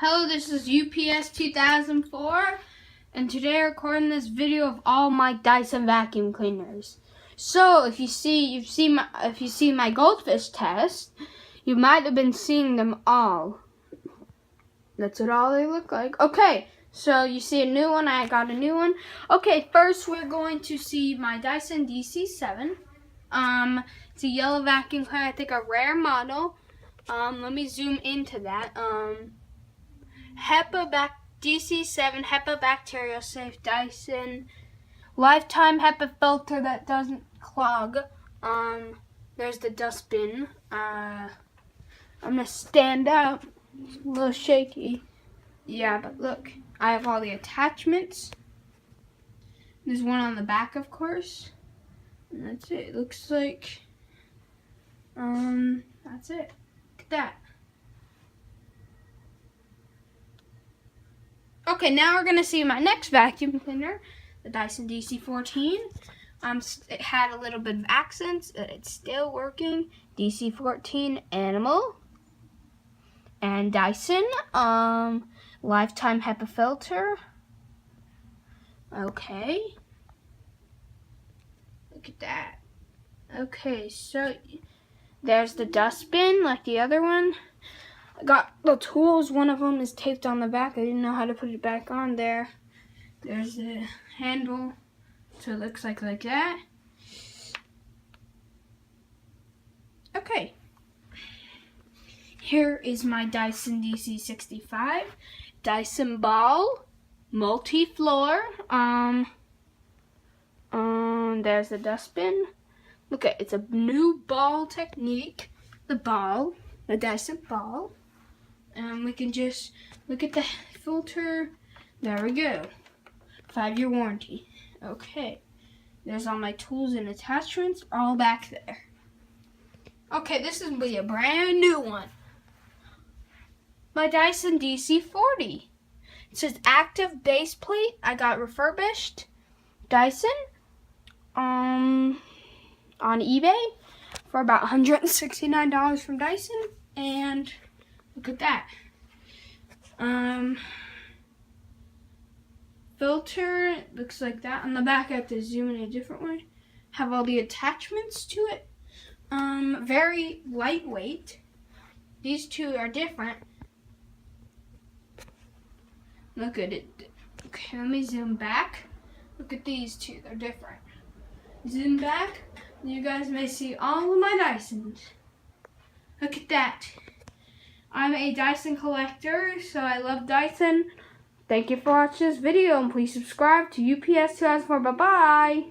Hello, this is UPS 2004, and today I'm recording this video of all my Dyson vacuum cleaners. So, if you see my goldfish test, you might have been seeing them all. That's what all they look like. Okay, so you see a new one. I got a new one. Okay, first we're going to see my Dyson DC7. It's a yellow vacuum cleaner. I think a rare model. Let me zoom into that. DC7 HEPA bacterial safe Dyson lifetime HEPA filter that doesn't clog. There's the dustbin. I'm gonna stand up. It's a little shaky. Yeah, but look, I have all the attachments. There's one on the back, of course. And that's it. It looks like that's it. Look at that. Okay, now we're gonna see my next vacuum cleaner, the Dyson DC14. It had a little bit of accents. It's still working. DC14 Animal and Dyson lifetime HEPA filter. Okay, look at that. Okay, so there's the dustbin like the other one. I got the tools. One of them is taped on the back. I didn't know how to put it back on there. There's the handle, so it looks like that. Okay. Here is my Dyson DC65. Dyson ball, multi-floor. There's the dustbin. Look at it's a new ball technique. The Dyson ball. We can just look at the filter. There we go. 5-year warranty. Okay. There's all my tools and attachments all back there. Okay, this is going to be a brand new one. My Dyson DC40. It says active base plate. I got refurbished. Dyson. On eBay for about $169 from Dyson. And look at that. Filter, looks like that. On the back, I have to zoom in a different way. Have all the attachments to it. Very lightweight. These two are different. Look at it. Okay, let me zoom back. Look at these two, they're different. Zoom back, you guys may see all of my Dysons. Look at that. I'm a Dyson collector, so I love Dyson. Thank you for watching this video, and please subscribe to UPS 2004. Bye-bye.